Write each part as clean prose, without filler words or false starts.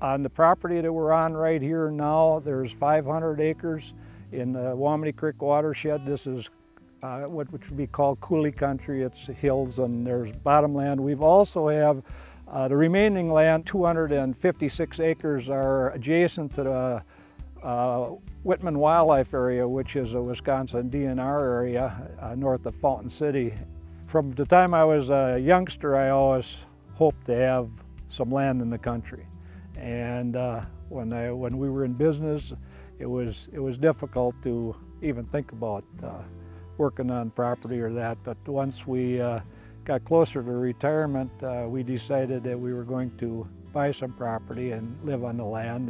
On the property that we're on right here now, there's 500 acres in the Wamity Creek watershed. This is what would be called coulee country. It's hills and there's bottomland. We've also have the remaining land, 256 acres, are adjacent to the Whitman Wildlife Area, which is a Wisconsin DNR area north of Fountain City. From the time I was a youngster, I always hoped to have some land in the country. And when we were in business, it was difficult to even think about working on property or that. But once we got closer to retirement, we decided that we were going to buy some property and live on the land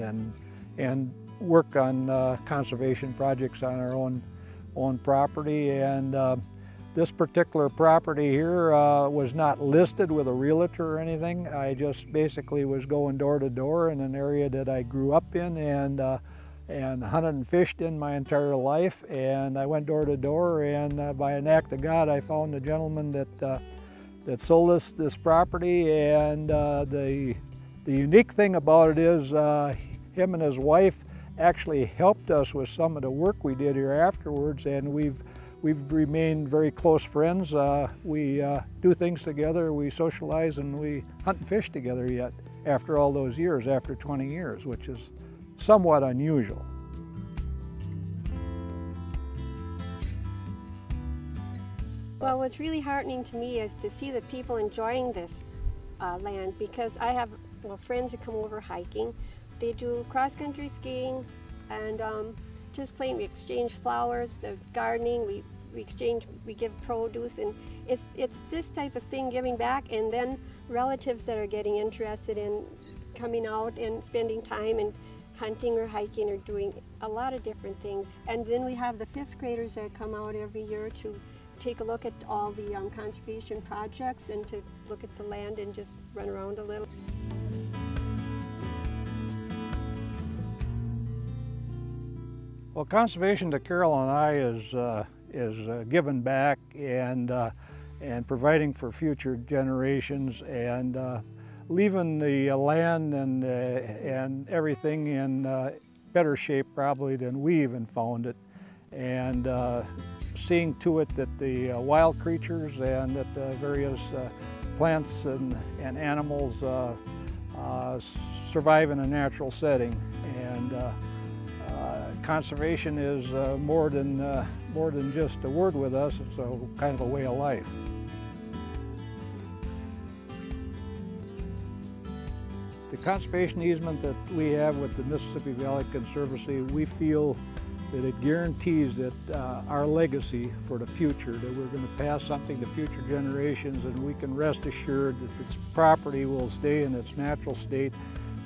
and work on conservation projects on our own property. And this particular property here was not listed with a realtor or anything. I just basically was going door to door in an area that I grew up in and hunted and fished in my entire life. And I went door to door, and by an act of God, I found a gentleman that sold us this property. And the unique thing about it is him and his wife actually helped us with some of the work we did here afterwards, and we've remained very close friends. We do things together, we socialize, and we hunt and fish together yet after all those years, after 20 years, which is somewhat unusual. Well, what's really heartening to me is to see the people enjoying this land, because I have friends who come over hiking. They do cross-country skiing and just plain, we exchange flowers, the gardening, we give produce, and it's this type of thing, giving back, and then relatives that are getting interested in coming out and spending time and hunting or hiking or doing a lot of different things. And then we have the 5th graders that come out every year to take a look at all the conservation projects and to look at the land and just run around a little. Well, conservation to Carol and I is giving back and providing for future generations, and leaving the land and everything in better shape probably than we even found it, and seeing to it that the wild creatures and that the various plants and animals survive in a natural setting. And conservation is more than just a word with us. It's a kind of a way of life. The conservation easement that we have with the Mississippi Valley Conservancy, we feel that it guarantees that our legacy for the future, that we're going to pass something to future generations, and we can rest assured that this property will stay in its natural state,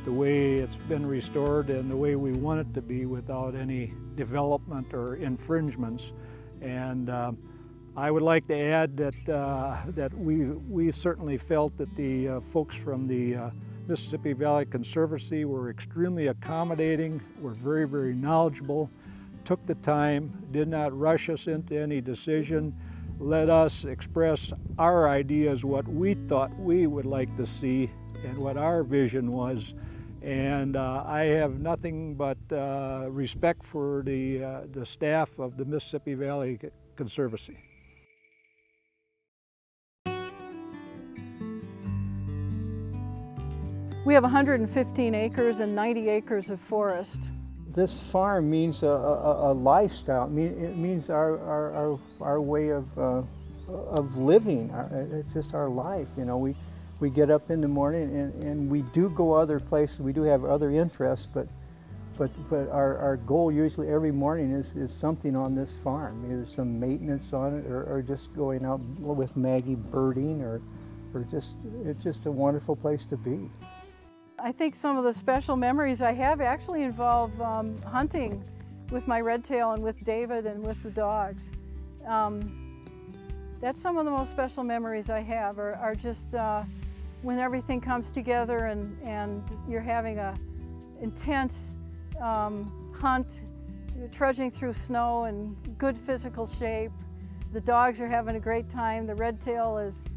the way it's been restored and the way we want it to be, without any development or infringements. And I would like to add that we certainly felt that the folks from the Mississippi Valley Conservancy were extremely accommodating, were very, very knowledgeable, took the time, did not rush us into any decision, let us express our ideas, what we thought we would like to see and what our vision was. And I have nothing but respect for the staff of the Mississippi Valley Conservancy. We have 115 acres and 90 acres of forest. This farm means a lifestyle. It means our way of living. It's just our life. You know, we get up in the morning and we do go other places. We do have other interests, but our goal usually every morning is something on this farm. Either some maintenance on it, or just going out with Maggie birding, or it's just a wonderful place to be. I think some of the special memories I have actually involve hunting with my redtail and with David and with the dogs. That's some of the most special memories I have, are just when everything comes together and you're having a intense hunt, you're trudging through snow in good physical shape. The dogs are having a great time. The redtail is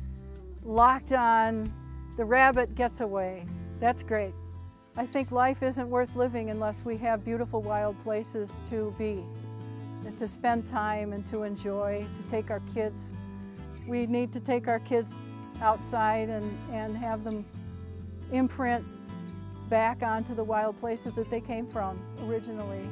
locked on. The rabbit gets away. That's great. I think life isn't worth living unless we have beautiful wild places to be, and to spend time and to enjoy, to take our kids. We need to take our kids outside and have them imprint back onto the wild places that they came from originally.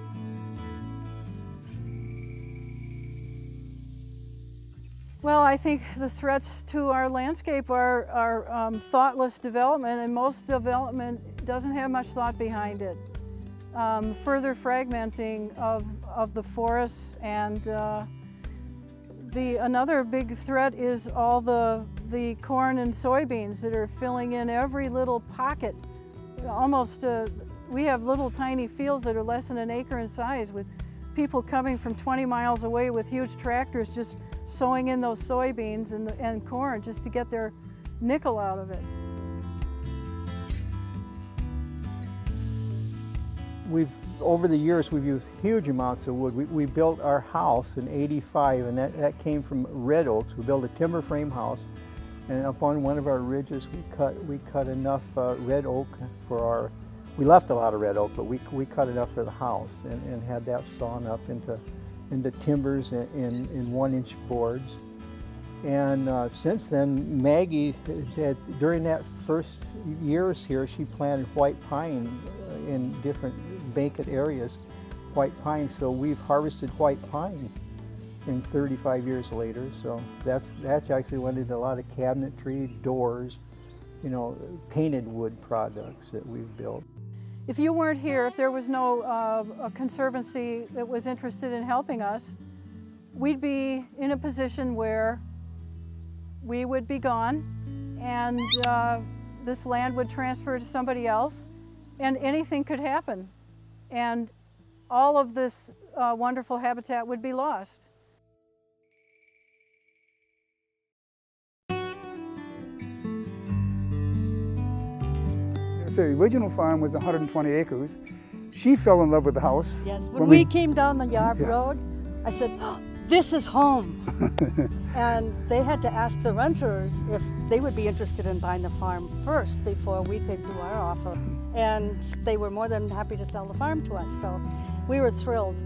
Well, I think the threats to our landscape are thoughtless development, and most development doesn't have much thought behind it. Further fragmenting of the forests, and another big threat is all the corn and soybeans that are filling in every little pocket. Almost, we have little tiny fields that are less than an acre in size, with people coming from 20 miles away with huge tractors just sowing in those soybeans and corn just to get their nickel out of it. Over the years, we've used huge amounts of wood. We built our house in '85, and that came from red oaks. We built a timber frame house, and up on one of our ridges, we cut enough red oak for our. We left a lot of red oak, but we cut enough for the house, and had that sawn up into timbers in 1-inch boards. And since then, Maggie, during that first years here, she planted white pine in different vacant areas, white pine. So we've harvested white pine in 35 years later. So that's actually went into a lot of cabinetry, doors, you know, painted wood products that we've built. If you weren't here, if there was no a conservancy that was interested in helping us, we'd be in a position where we would be gone, and this land would transfer to somebody else, and anything could happen. And all of this wonderful habitat would be lost. So the original farm was 120 acres. She fell in love with the house. Yes, when we came down the yard road, I said, oh, this is home. And they had to ask the renters if they would be interested in buying the farm first before we could do our offer. And they were more than happy to sell the farm to us, so we were thrilled.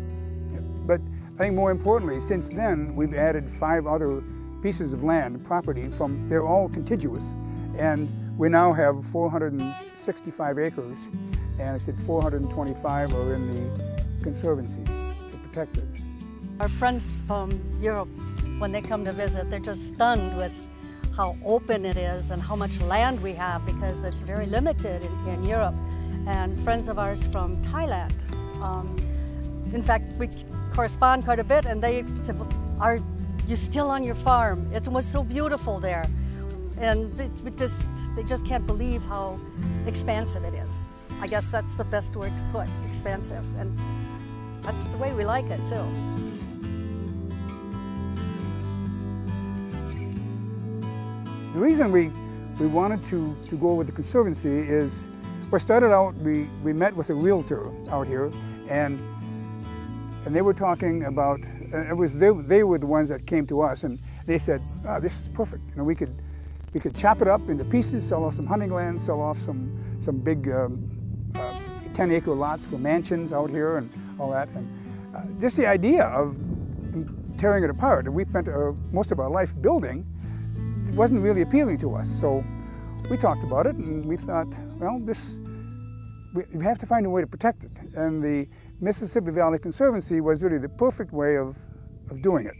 But I think more importantly, since then, we've added 5 other pieces of land, property, they're all contiguous. And we now have 465 acres, and I said 425 are in the Conservancy to protect it. Our friends from Europe, when they come to visit, they're just stunned with how open it is and how much land we have, because it's very limited in Europe. And friends of ours from Thailand, in fact, we correspond quite a bit, and they said, well, are you still on your farm? It was so beautiful there. And they just can't believe how expansive it is. I guess that's the best word to put, expansive. And that's the way we like it, too. The reason we wanted to go with the Conservancy is, we started out, we met with a realtor out here, and they were talking about, they were the ones that came to us, and they said, oh, this is perfect. You know, we could chop it up into pieces, sell off some hunting land, sell off some big 10-acre lots for mansions out here and all that. And just the idea of tearing it apart, we spent most of our life building, it wasn't really appealing to us. So we talked about it, and we thought, well, we have to find a way to protect it. And the Mississippi Valley Conservancy was really the perfect way of doing it.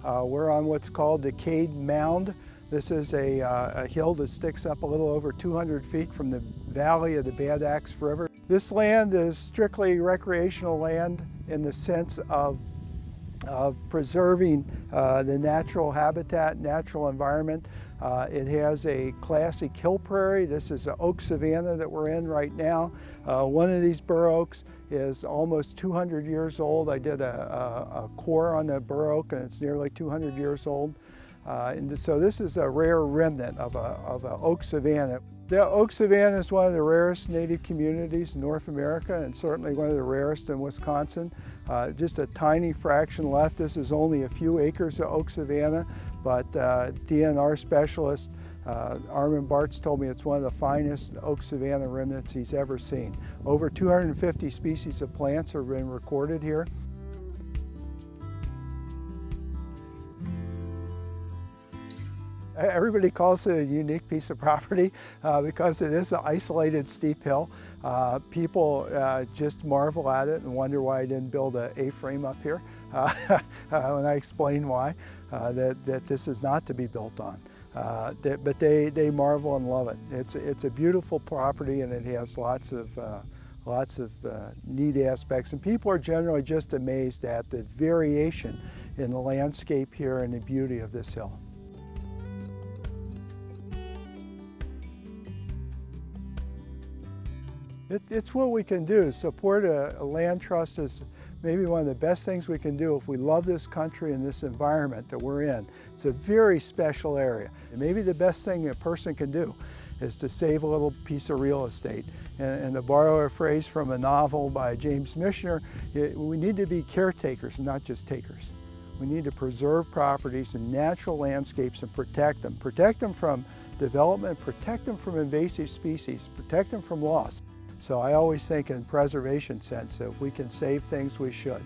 We're on what's called the Cade Mound. This is a hill that sticks up a little over 200 feet from the valley of the Bad Axe River. This land is strictly recreational land in the sense of preserving the natural habitat, natural environment. It has a classic hill prairie. This is an oak savanna that we're in right now. One of these bur oaks is almost 200 years old. I did a core on the bur oak, and it's nearly 200 years old. And so this is a rare remnant of an oak savanna. The oak savanna is one of the rarest native communities in North America, and certainly one of the rarest in Wisconsin. Just a tiny fraction left. This is only a few acres of oak savanna, but DNR specialist Armin Bartz told me it's one of the finest oak savanna remnants he's ever seen. Over 250 species of plants have been recorded here. Everybody calls it a unique piece of property because it is an isolated steep hill. People just marvel at it and wonder why I didn't build an A-frame up here when I explain why, that this is not to be built on. But they marvel and love it. It's a beautiful property, and it has lots of neat aspects. And people are generally just amazed at the variation in the landscape here and the beauty of this hill. It's what we can do. Support a land trust is maybe one of the best things we can do if we love this country and this environment that we're in. It's a very special area. And maybe the best thing a person can do is to save a little piece of real estate. And to borrow a phrase from a novel by James Michener, we need to be caretakers and not just takers. We need to preserve properties and natural landscapes and protect them. Protect them from development, protect them from invasive species, protect them from loss. So I always think in preservation sense, if we can save things, we should.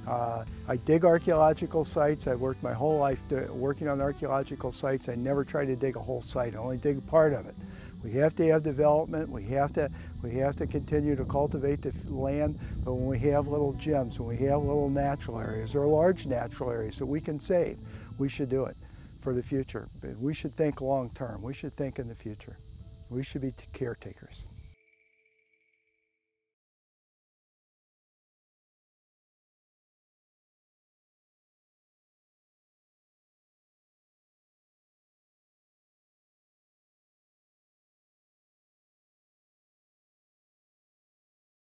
I dig archaeological sites. I've worked my whole life working on archaeological sites. I never try to dig a whole site, I only dig part of it. We have to have development, we have to continue to cultivate the land, but when we have little gems, when we have little natural areas or large natural areas that we can save, we should do it for the future. But we should think long term, we should think in the future. We should be caretakers.